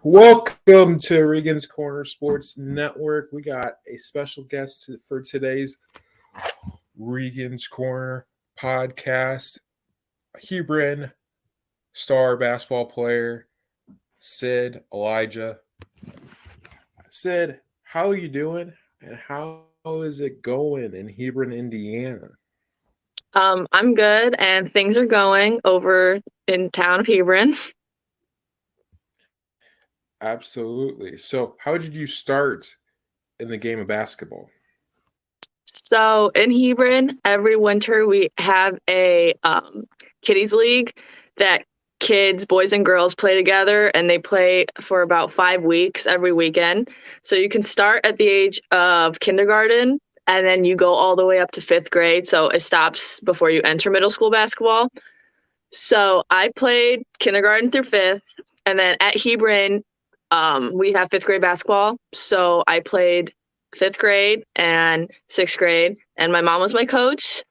Welcome to Regan's Corner Sports Network. We got a special guest for today's Regan's Corner podcast. Hebron star basketball player, Sidney Elijah. Sid, how are you doing? And how is it going in Hebron, Indiana? I'm good, and things are going over in town of Hebron. Absolutely. So, how did you start in the game of basketball? So in Hebron, every winter we have a kiddies league that kids, boys and girls, play together, and they play for about 5 weeks every weekend. So you can start at the age of kindergarten, and then you go all the way up to 5th grade. So it stops before you enter middle school basketball. So I played kindergarten through 5th, and then at Hebron, we have 5th grade basketball. So I played 5th grade and 6th grade, and my mom was my coach.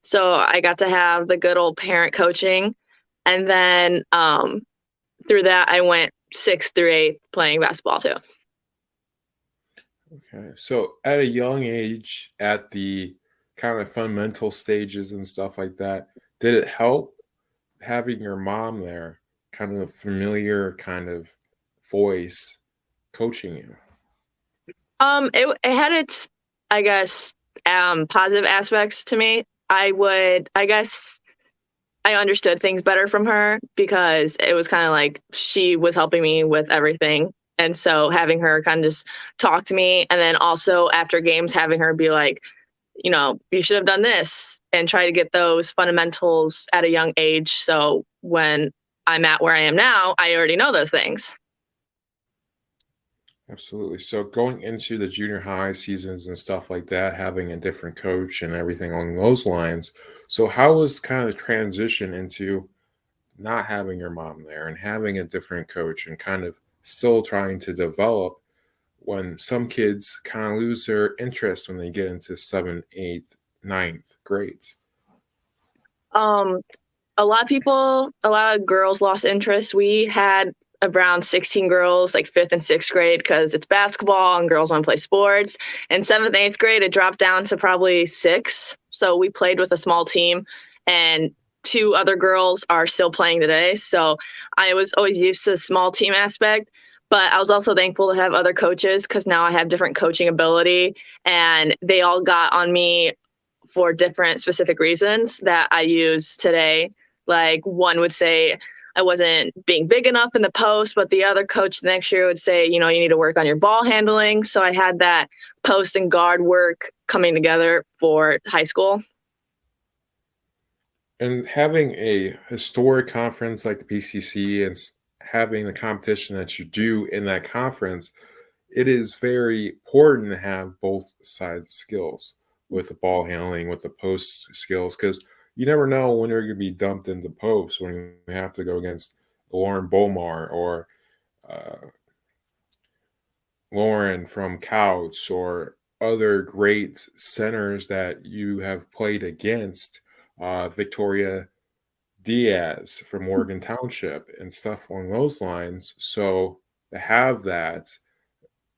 So I got to have the good old parent coaching. And then through that, I went 6th through 8th playing basketball too. Okay. So at a young age, at the kind of fundamental stages and stuff like that, did it help having your mom there, kind of a familiar kind of voice coaching you? It had its, I guess, positive aspects to me. I guess I understood things better from her because it was kind of like she was helping me with everything. And so having her kind of just talk to me, and then also after games, having her be like, you should have done this, and try to get those fundamentals at a young age. So when I'm at where I am now, I already know those things. Absolutely. So going into the junior high seasons and stuff like that, having a different coach and everything along those lines. So how was kind of the transition into not having your mom there and having a different coach and kind of still trying to develop when some kids kind of lose their interest when they get into 7th, 8th, 9th grades? Um, a lot of girls lost interest. We had around 16 girls, like 5th and 6th grade, because it's basketball and girls want to play sports. In 7th and 8th grade, it dropped down to probably 6. So we played with a small team, and 2 other girls are still playing today. So I was always used to the small team aspect, but I was also thankful to have other coaches because now I have different coaching ability, and they all got on me for different specific reasons that I use today. Like one would say I wasn't being big enough in the post, but the other coach the next year would say, you need to work on your ball handling. So I had that post and guard work coming together for high school. And having a historic conference like the PCC and having the competition that you do in that conference, it is very important to have both sides of skills with the ball handling, with the post skills, because you never know when you're going to be dumped into post when you have to go against Lauren Bomar or uh, Lauren from Couch or other great centers that you have played against, Victoria Diaz from Morgan Township and stuff along those lines. So to have that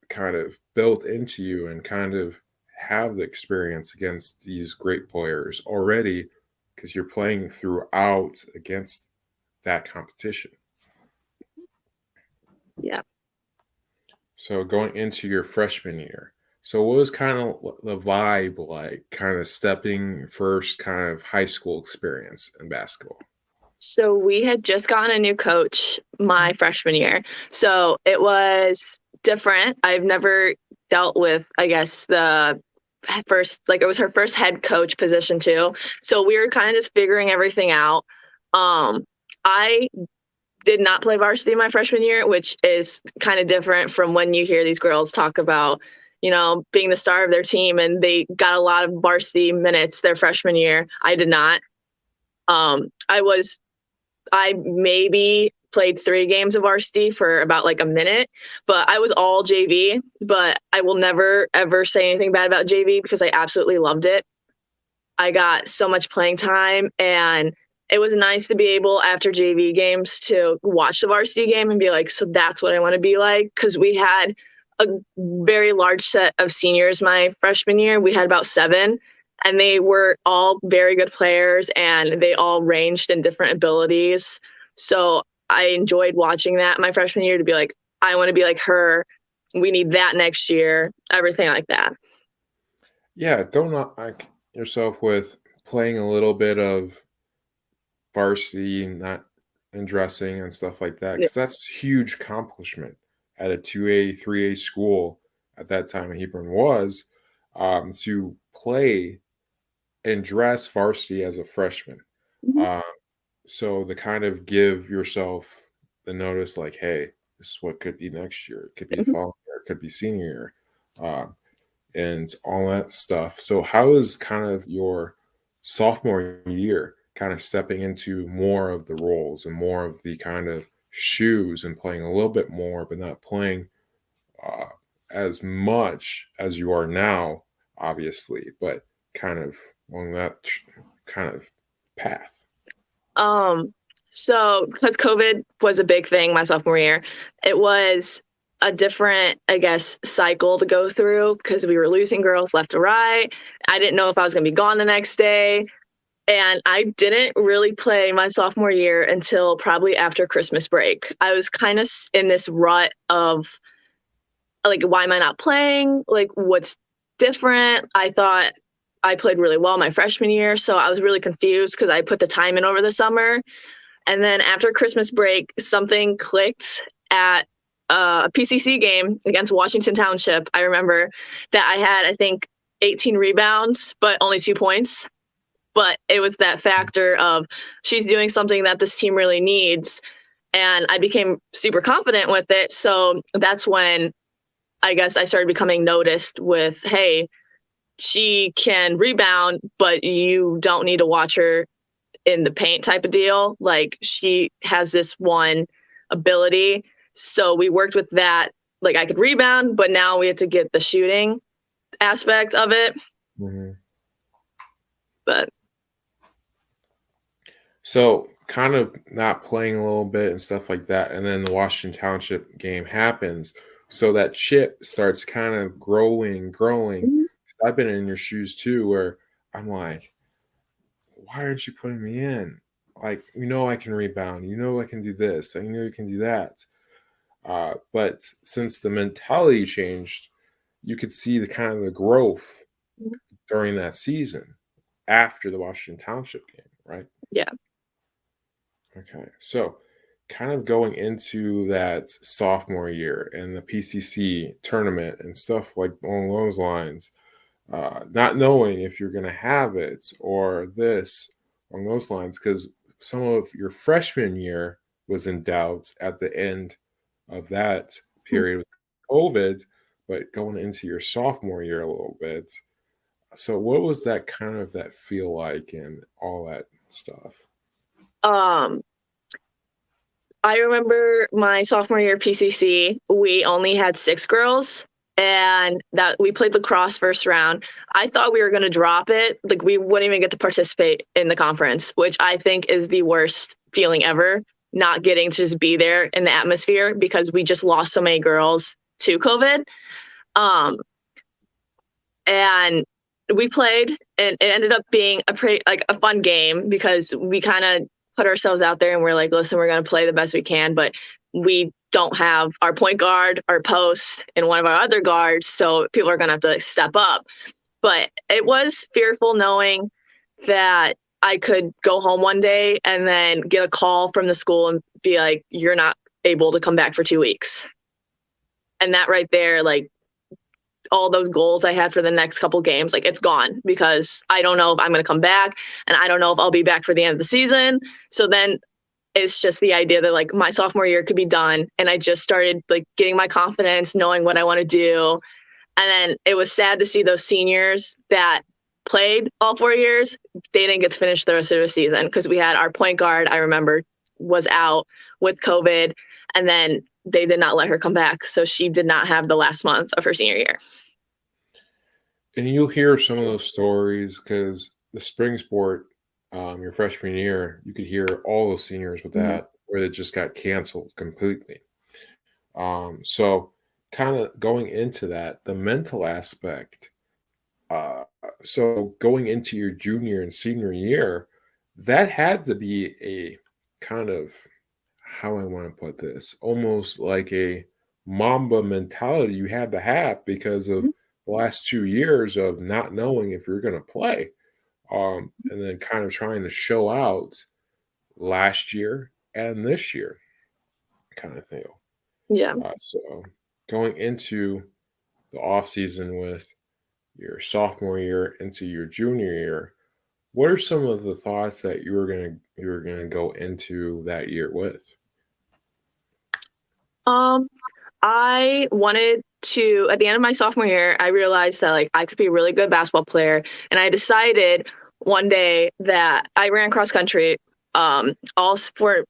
kind of built into you and kind of have the experience against these great players already because you're playing throughout against that competition. Yeah. So going into your freshman year, so what was kind of the vibe like, kind of stepping first kind of high school experience in basketball? So we had just gotten a new coach my freshman year. So it was different. I've never dealt with, I guess, the first, like it was her first head coach position too. So we were kind of just figuring everything out. I did not play varsity my freshman year, which is kind of different from when you hear these girls talk about, being the star of their team, and they got a lot of varsity minutes their freshman year. I did not. I maybe played 3 games of varsity for about like a minute, but I was all JV. But I will never, ever say anything bad about JV because I absolutely loved it. I got so much playing time, and it was nice to be able after JV games to watch the varsity game and be like, so that's what I want to be like. Because we had a very large set of seniors my freshman year. We had about 7, and they were all very good players, and they all ranged in different abilities. So I enjoyed watching that my freshman year to be like, I want to be like her. We need that next year, everything like that. Yeah, don't knock like yourself with playing a little bit of varsity and not and dressing and stuff like that, Yeah. because that's huge accomplishment at a 2A, 3A school at that time Hebron was, to play and dress varsity as a freshman. Mhm. Um, so to kind of give yourself the notice like, hey, this is what could be next year. It could be the Mhm. following year. It could be senior year. And all that stuff. So how is kind of your sophomore year kind of stepping into more of the roles and more of the kind of shoes and playing a little bit more, but not playing uh, as much as you are now, obviously, but kind of along that kind of path. Um, so because COVID was a big thing my sophomore year, it was a different, I guess, cycle to go through because we were losing girls left to right. I didn't know if I was going to be gone the next day. And I didn't really play my sophomore year until probably after Christmas break. I was kind of in this rut of like, why am I not playing? Like, what's different? I thought I played really well my freshman year. So I was really confused because I put the time in over the summer. And then after Christmas break, something clicked at a PCC game against Washington Township. I remember that I had, I think, 18 rebounds, but only 2 points. But it was that factor of she's doing something that this team really needs. And I became super confident with it. So that's when I guess I started becoming noticed with, hey, she can rebound, but you don't need to watch her in the paint type of deal. Like she has this one ability. So we worked with that. Like I could rebound, but now we had to get the shooting aspect of it. Mhm. But So kind of not playing a little bit and stuff like that, and then the Washington Township game happens. So that chip starts kind of growing. mhm, I've been in your shoes too, where I'm like, why aren't you putting me in? Like, I can rebound, I can do this, I know you can do that. But since the mentality changed, you could see the kind of the growth during that season after the Washington Township game, right? yeah. Okay. So kind of going into that sophomore year and the PCC tournament and stuff like along those lines, not knowing if you're going to have it or this along those lines, because some of your freshman year was in doubt at the end of that period with COVID, but going into your sophomore year a little bit. So what was that kind of that feel like and all that stuff? Um, I remember my sophomore year PCC, we only had 6 girls and that we played lacrosse first round. I thought we were going to drop it. Like we wouldn't even get to participate in the conference, which I think is the worst feeling ever, not getting to just be there in the atmosphere because we just lost so many girls to COVID. Um, and we played and it ended up being like a fun game because we kind of put ourselves out there and we're like, listen, we're going to play the best we can, but we don't have our point guard, our post, and one of our other guards, so people are going to have to step up. But it was fearful knowing that I could go home one day and then get a call from the school and be like, you're not able to come back for 2 weeks. And that right there, like, all those goals I had for the next couple games, like it's gone because I don't know if I'm going to come back and I don't know if I'll be back for the end of the season. So then it's just the idea that like my sophomore year could be done. And I just started like getting my confidence, knowing what I want to do. And then it was sad to see those seniors that played all 4 years. They didn't get to finish the rest of the season because we had our point guard, I remember, was out with COVID. And then they did not let her come back. So she did not have the last month of her senior year. And you'll hear some of those stories because the spring sport your freshman year, you could hear all the seniors with Mhm. that, where it just got canceled completely. So kind of going into that, the mental aspect. Uh, so going into your junior and senior year, that had to be a kind of, how I want to put this, almost like a Mamba mentality you had to have because of the last 2 years of not knowing if you're going to play. And then kind of trying to show out last year and this year kind of thing. Yeah. So going into the off season with your sophomore year into your junior year, what are some of the thoughts that you were gonna go into that year with? Um, I wanted to, at the end of my sophomore year, I realized that like I could be a really good basketball player. And I decided one day that I ran cross country all for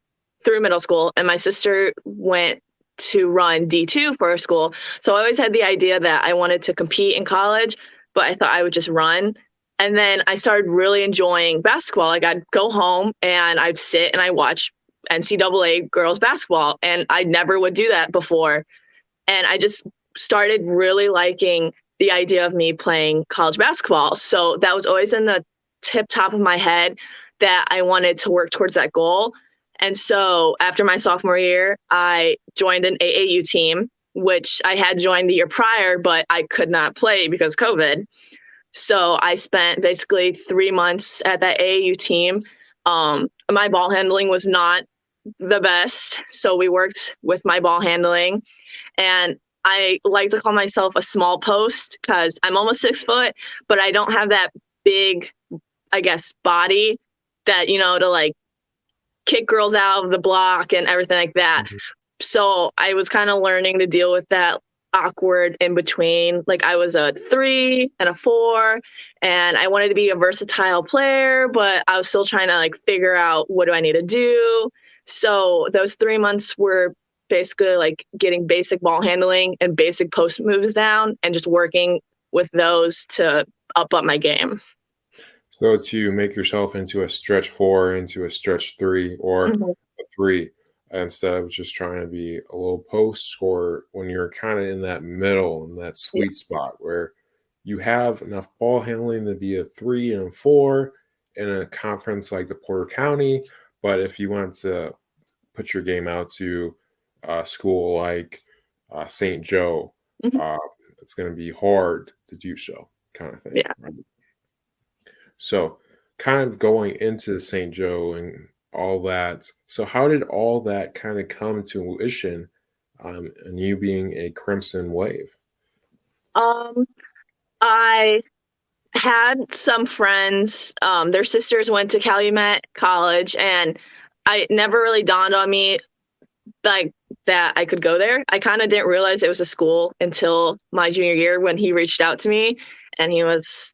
through middle school, and my sister went to run D2 for her school. So I always had the idea that I wanted to compete in college, but I thought I would just run. And then I started really enjoying basketball. Like I'd go home and I'd sit and I watch NCAA girls basketball, and I never would do that before. And I just started really liking the idea of me playing college basketball. So that was always in the tip top of my head that I wanted to work towards that goal. And so after my sophomore year, I joined an AAU team, which I had joined the year prior, but I could not play because of COVID. So I spent basically 3 months at that AAU team. My ball handling was not the best. So we worked with my ball handling, and I like to call myself a small post because I'm almost 6 foot, but I don't have that big, I guess, body that, to like kick girls out of the block and everything like that. Mhm. So I was kind of learning to deal with that awkward in between. Like I was a 3 and a 4, and I wanted to be a versatile player, but I was still trying to like figure out what do I need to do. So those 3 months were basically like getting basic ball handling and basic post moves down and just working with those to up my game. So to make yourself into a stretch 4, into a stretch 3, or Mhm. a 3, instead of just trying to be a little post scorer when you're kinda in that middle, in that Yeah. sweet spot where you have enough ball handling to be a 3 and a 4 in a conference like the Porter County, but if you want to put your game out to a school like, St. Joe, Mhm. uh, it's gonna be hard to do so, kinda thing, Yeah. right? So, kind of going into St. Joe and all that. So, how did all that kind of come to fruition, and you being a Crimson Wave? Um, I had some friends, their sisters went to Calumet College, and I never really dawned on me like that I could go there. I kind of didn't realize it was a school until my junior year when he reached out to me, and he was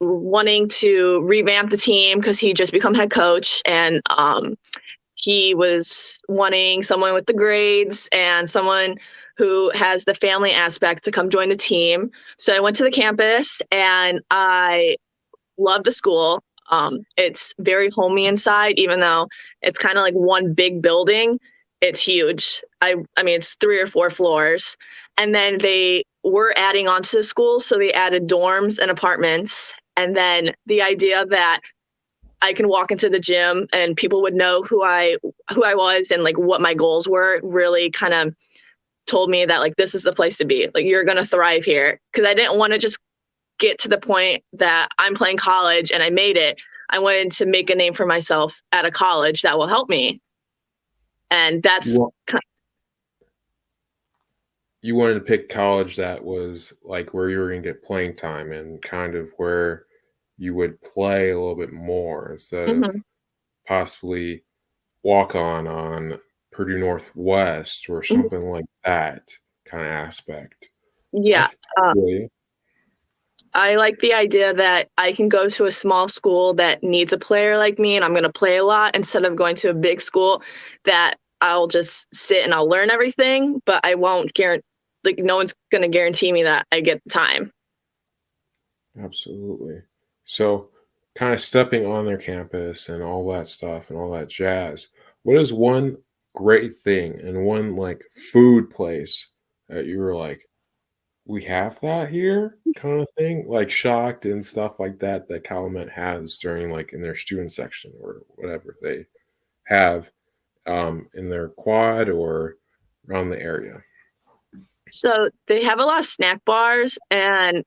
wanting to revamp the team because he just become head coach, and he was wanting someone with the grades and someone who has the family aspect to come join the team. So I went to the campus and I love the school. It's very homey inside, even though it's kind of like one big building. It's huge. I mean, it's 3 or 4 floors. And then they were adding on to the school, so they added dorms and apartments. And then the idea that I can walk into the gym and people would know who I was and like what my goals were really kind of told me that like this is the place to be. Like you're gonna thrive here. Because I didn't want to just get to the point that I'm playing college and I made it. I wanted to make a name for myself at a college that will help me. And You that's wa you wanted to pick college that was, like, where you were gonna get playing time and kind of where you would play a little bit more instead of mhm, possibly walk on Purdue Northwest or mhm, something like that kinda aspect. I yeah. feel Uh, you. I like the idea that I can go to a small school that needs a player like me and I'm going to play a lot instead of going to a big school that I'll just sit and I'll learn everything, but I won't guarantee, like, no one's going to guarantee me that I get the time. Absolutely. So, kind of stepping on their campus and all that stuff and all that jazz, what is one great thing and one like food place that you were like, we have that here kind of thing, like shocked and stuff like that that Calumet has during like in their student section or whatever they have in their quad or around the area? So they have a lot of snack bars, and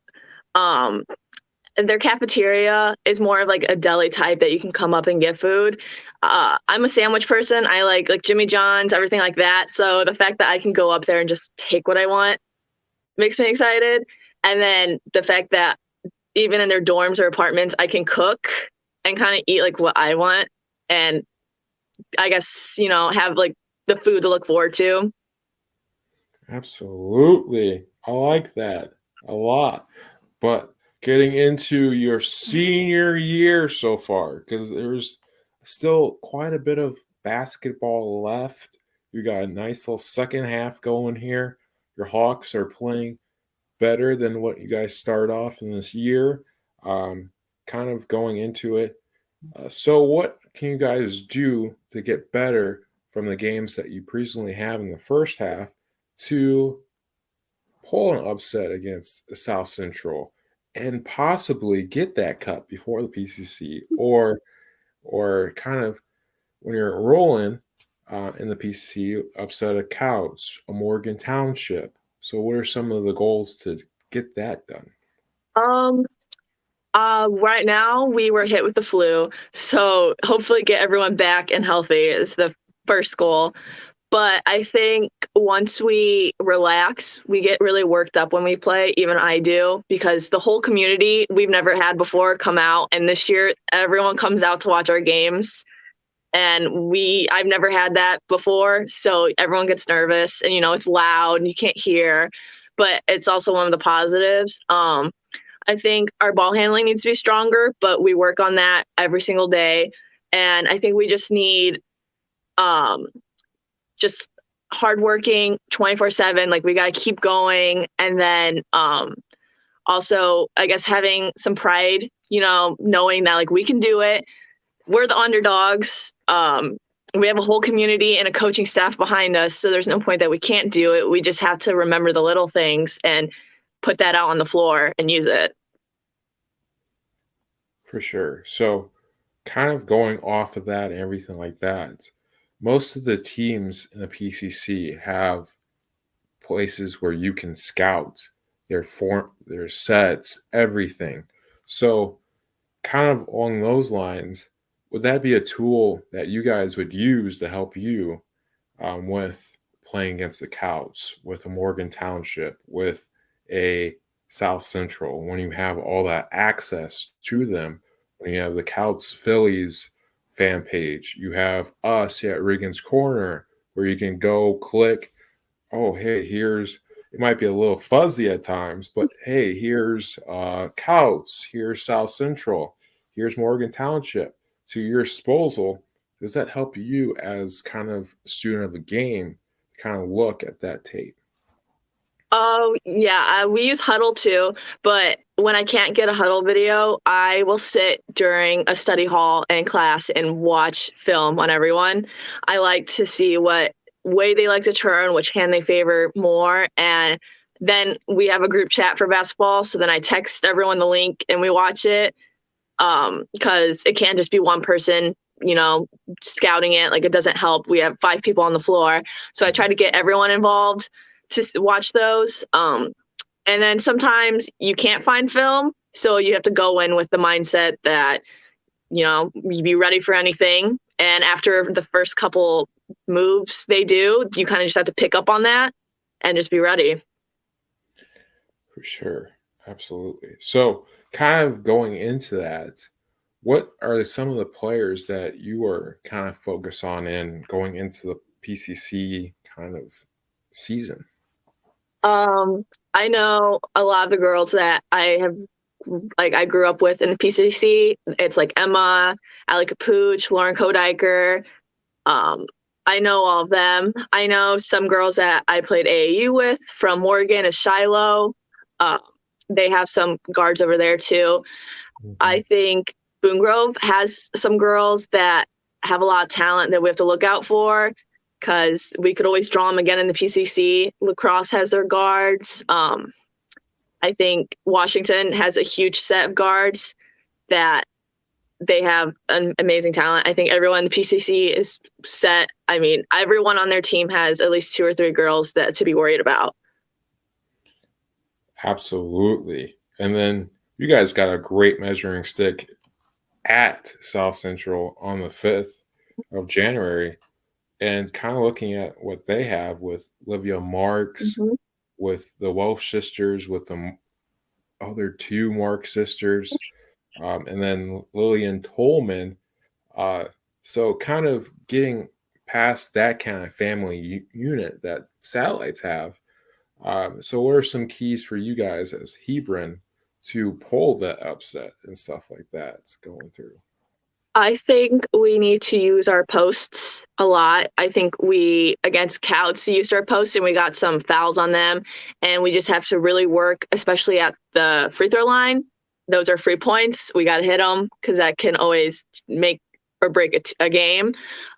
um, their cafeteria is more of like a deli type that you can come up and get food. I'm a sandwich person. I like Jimmy John's, everything like that. So the fact that I can go up there and just take what I want makes me excited. And then the fact that even in their dorms or apartments, I can cook and kind of eat like what I want. And I guess, have like the food to look forward to. Absolutely. I like that a lot. But getting into your senior year so far, because there's still quite a bit of basketball left. You got a nice little second half going here. Your Hawks are playing better than what you guys start off in this year. Um, kind of going into it. So, what can you guys do to get better from the games that you presently have in the first half to pull an upset against South Central and possibly get that cup before the PCC, or kind of when you're rolling in the PCC, upset a Couts, a Morgan Township. So, what are some of the goals to get that done? Um, right now we were hit with the flu, so hopefully get everyone back and healthy is the first goal. But I think once we relax, we get really worked up when we play. Even I do, because the whole community we've never had before come out, and this year everyone comes out to watch our games. And I've never had that before, so everyone gets nervous, and it's loud and you can't hear, but it's also one of the positives. I think our ball handling needs to be stronger, but we work on that every single day. And I think we just need um, just hardworking 24/7. Like we got to keep going. And then also, I guess, having some pride, knowing that like we can do it. We're the underdogs. We have a whole community and a coaching staff behind us. So there's no point that we can't do it. We just have to remember the little things and put that out on the floor and use it. For sure. So, kind of going off of that and everything like that, most of the teams in the PCC have places where you can scout their sets, everything. So, kind of along those lines, would that be a tool that you guys would use to help you with playing against the Couts, with a Morgan Township, with a South Central, when you have all that access to them, when you have the Couts Phillies fan page, you have us at Regan's Corner, where you can go click, oh, hey, here's it might be a little fuzzy at times, but hey, here's Couts, here's South Central, here's Morgan Township to your disposal. Does that help you as kind of student of the game to kind of look at that tape? Oh, yeah. We use Huddle too, but when I can't get a Huddle video, I will sit during a study hall and class and watch film on everyone. I like to see what way they like to turn, which hand they favor more. And then we have a group chat for basketball. So then I text everyone the link and we watch it. Because it can't just be one person, scouting it. Like it doesn't help. We have 5 people on the floor. So I try to get everyone involved to watch those. And then sometimes you can't find film. So you have to go in with the mindset that, you be ready for anything. And after the first couple moves they do, you kind of just have to pick up on that and just be ready. For sure. Absolutely. So, kind of going into that, what are some of the players that you are kind of focused on in going into the PCC kind of season? I know a lot of the girls that I grew up with in the PCC. It's like Emma, Ali Capuch, Lauren Kodiker. Um, I know all of them. I know some girls that I played AAU with from Morgan is Shiloh. Uh, they have some guards over there too. Mhm. I think Boone Grove has some girls that have a lot of talent that we have to look out for because we could always draw them again in the PCC. Lacrosse has their guards. I think Washington has a huge set of guards that they have an amazing talent. I think everyone in the PCC is set. I mean, everyone on their team has at least 2 or 3 girls that to be worried about. Absolutely. And then you guys got a great measuring stick at South Central on the 5th of January. And kind of looking at what they have with Livia Marks, Mhm. with the Welsh sisters, with the other 2 Mark sisters, and then Lillian Tolman. Uh, so kind of getting past that kind of family unit that satellites have. So what are some keys for you guys as Hebron to pull that upset and stuff like that going through? I think we need to use our posts a lot. I think we, against Couts, used our posts and we got some fouls on them. And we just have to really work, especially at the free throw line. Those are free points. We got to hit them because that can always make or break a game.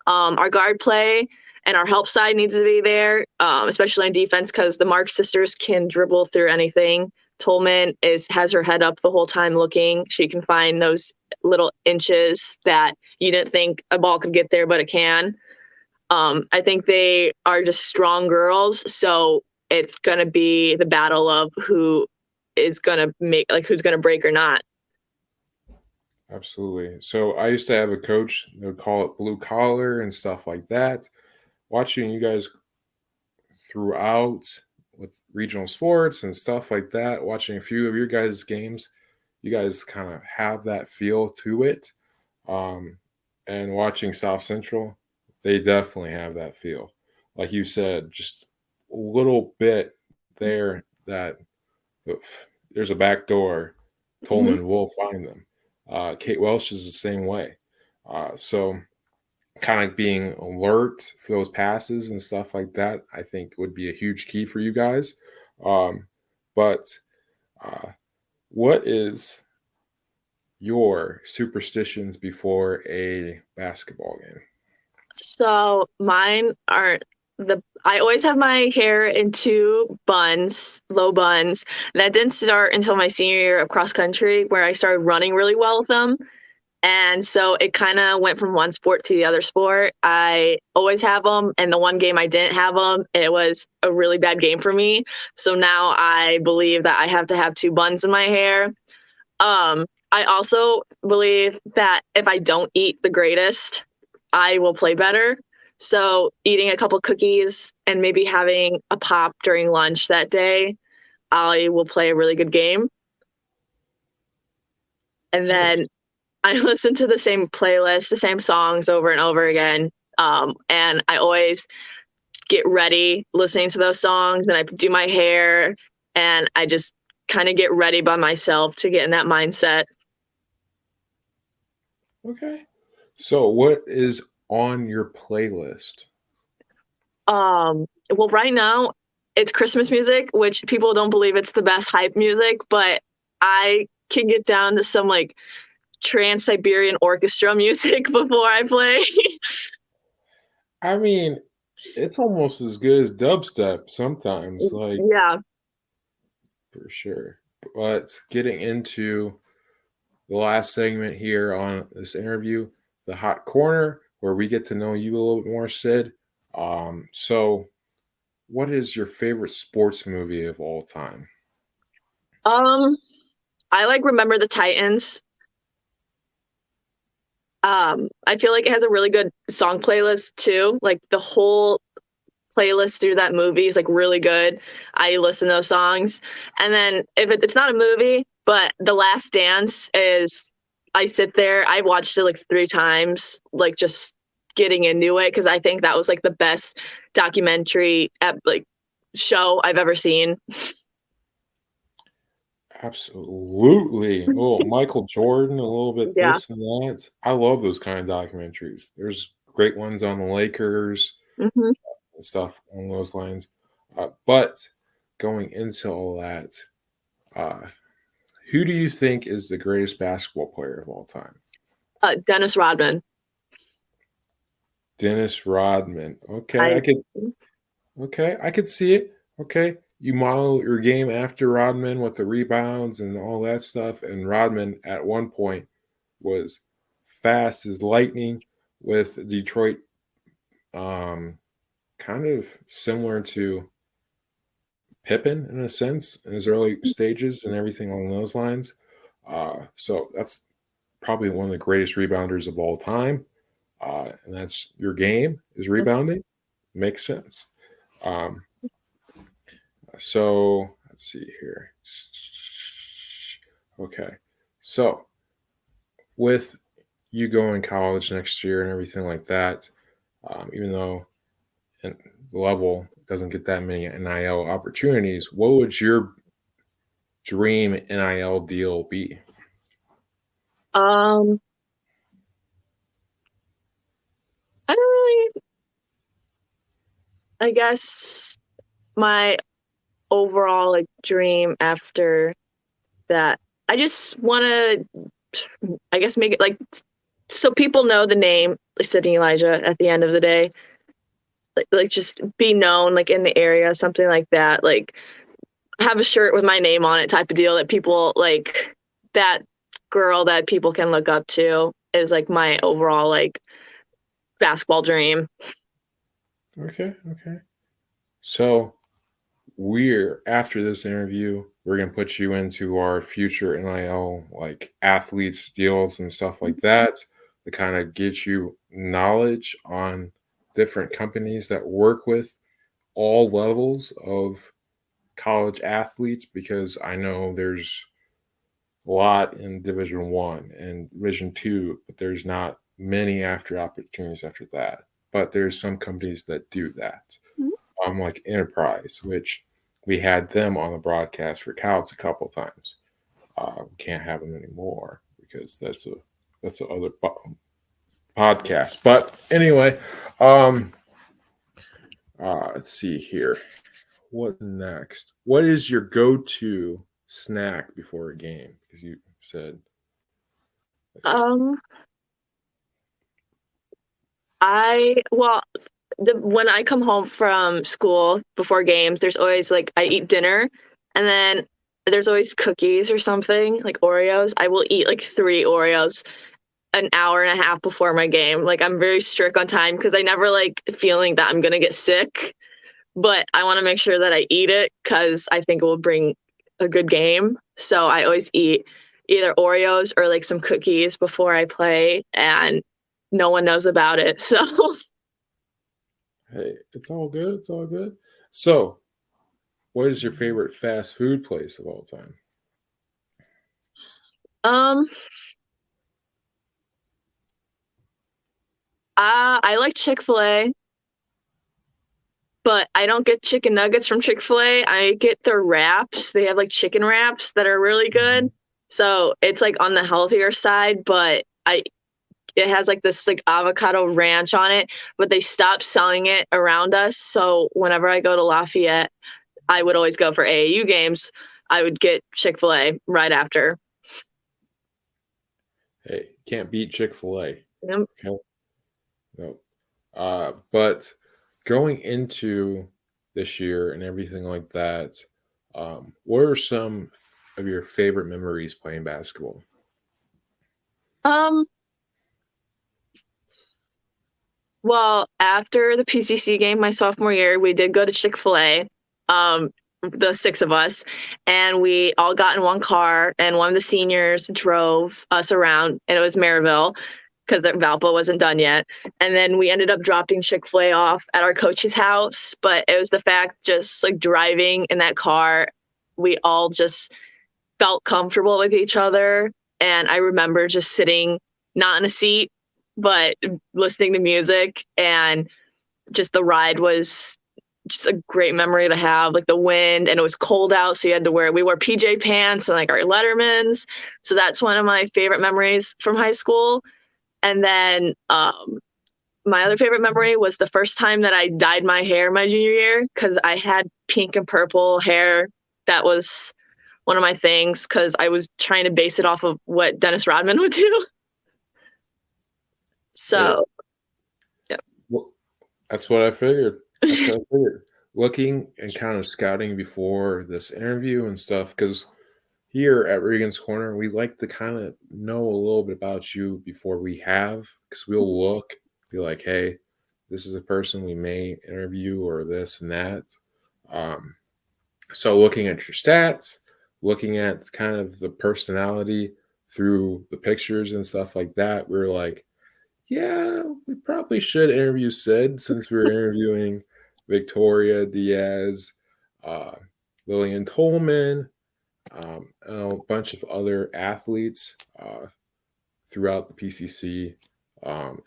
Our guard play and our help side needs to be there, especially on defense because the Mark sisters can dribble through anything. Tolman has her head up the whole time looking. She can find those little inches that you didn't think a ball could get there, but it can. I think they are just strong girls, so it's gonna be the battle of who is gonna make who's gonna break or not. Absolutely. So I used to have a coach, they would call it blue collar and stuff like that. Watching you guys throughout with regional sports and stuff like that, watching a few of your guys' games, you guys kind of have that feel to it. Um, and watching South Central, they definitely have that feel. Like you said, just a little bit there that if there's a back door, Mhm. Tolman will find them. Kate Welsh is the same way. So kind of being alert for those passes and stuff like that, I think would be a huge key for you guys. Um, but uh, what is your superstitions before a basketball game? So mine are I always have my hair in 2 buns, low buns. That didn't start until my senior year of cross country, where I started running really well with them. And so it kind of went from one sport to the other sport. I always have them, and the one game I didn't have them, it was a really bad game for me. So now I believe that I have to have 2 buns in my hair. I also believe that if I don't eat the greatest, I will play better. So eating a couple cookies and maybe having a pop during lunch that day, I will play a really good game. And then Nice. I listen to the same playlist, the same songs over and over again. And I always get ready listening to those songs and I do my hair and I just kind of get ready by myself to get in that mindset. Okay. So what is on your playlist? Well, right now it's Christmas music, which people don't believe it's the best hype music, but I can get down to some like Trans-Siberian Orchestra music before I play. I mean, it's almost as good as dubstep sometimes, like Yeah. for sure. But getting into the last segment here on this interview, the hot corner, where we get to know you a little bit more, Sid. So what is your favorite sports movie of all time? Um, I like Remember the Titans. I feel like it has a really good song playlist too. Like the whole playlist through that movie is like really good. I listen to those songs. And then if it's not a movie, but The Last Dance is I sit there, I watched it like 3 times, like just getting into it because I think that was like the best documentary like show I've ever seen. Absolutely. Oh, Michael Jordan, a little bit Yeah. this and that. I love those kind of documentaries. There's great ones on the Lakers Hmm. and stuff along those lines. But going into all that, uh, who do you think is the greatest basketball player of all time? Dennis Rodman. Dennis Rodman. Okay, I I could see it. Okay. You model your game after Rodman with the rebounds and all that stuff. And Rodman at one point was fast as lightning with Detroit, um, kind of similar to Pippen in a sense in his early stages and everything along those lines. So that's probably one of the greatest rebounders of all time. And that's your game is rebounding. Makes sense. Um, so let's see here. Okay. So with you going college next year and everything like that, even though the level doesn't get that many NIL opportunities, what would your dream NIL deal be? um I don't really, I guess my overall like dream after that, I just want to, I guess, make it like so people know the name Sidney Elijah at the end of the day. Like just be known like in the area, something like that. Like have a shirt with my name on it type of deal that people like, that girl that people can look up to is like my overall like basketball dream. Okay. Okay. So we're after this interview, we're gonna put you into our future NIL like athletes deals and stuff like that to kind of get you knowledge on different companies that work with all levels of college athletes because I know there's a lot in Division 1 and Division 2, but there's not many after opportunities after that. But there's some companies that do that. Like Enterprise, which we had them on the broadcast for Couts a couple times. We can't have them anymore because that's a other podcast. But anyway, um, let's see here. What next? What is your go-to snack before a game? Because you said Um, I well, when I come home from school before games, there's always like I eat dinner, and then there's always cookies or something like Oreos. I will eat like 3 Oreos an hour and a half before my game. Like I'm very strict on time because I never like feeling that I'm gonna get sick, but I want to make sure that I eat it because I think it will bring a good game. So I always eat either Oreos or like some cookies before I play, and no one knows about it. So hey, it's all good. It's all good. So, what is your favorite fast food place of all time? um I like Chick-fil-A, but I don't get chicken nuggets from Chick-fil-A. I get their wraps. They have like chicken wraps that are really good. Mhm. So it's like on the healthier side, but I it has like this like avocado ranch on it, but they stopped selling it around us. So whenever I go to Lafayette, I would always go for AAU games. I would get Chick-fil-A right after. Hey, can't beat Chick-fil-A. Yep. Okay. No. But going into this year and everything like that, what are some of your favorite memories playing basketball? Um, well, after the PCC game my sophomore year, we did go to Chick-fil-A, um, the 6 of us, and we all got in one car, and one of the seniors drove us around, and it was Maryville because Valpo wasn't done yet. And then we ended up dropping Chick-fil-A off at our coach's house, but it was the fact just like driving in that car, we all just felt comfortable with each other. And I remember just sitting not in a seat, but listening to music. And just the ride was just a great memory to have. Like the wind, and it was cold out. So we wore PJ pants and like our Lettermans. So that's one of my favorite memories from high school. And then my other favorite memory was the first time that I dyed my hair my junior year because I had pink and purple hair. That was one of my things because I was trying to base it off of what Dennis Rodman would do. It, So, yeah. well, that's what I figured. That's what I figured. Looking and kind of scouting before this interview and stuff, because here at Regan's Corner, we like to kind of know a little bit about you before we have, because we'll look, be like, hey, this is a person we may interview or this and that. Um, so looking at your stats, looking at kind of the personality through the pictures and stuff like that, we are like, yeah, we probably should interview Sid since we're interviewing Victoria Diaz, uh, Lillian Tolman, and a bunch of other athletes throughout the PCC,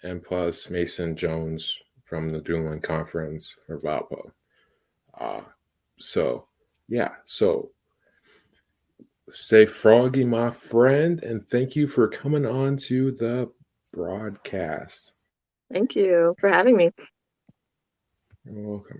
and plus Mason Jones from the Dueling Conference for Valpo. Uh, so, yeah, so stay froggy, my friend, and thank you for coming on to the broadcast. Thank you for having me. You're welcome.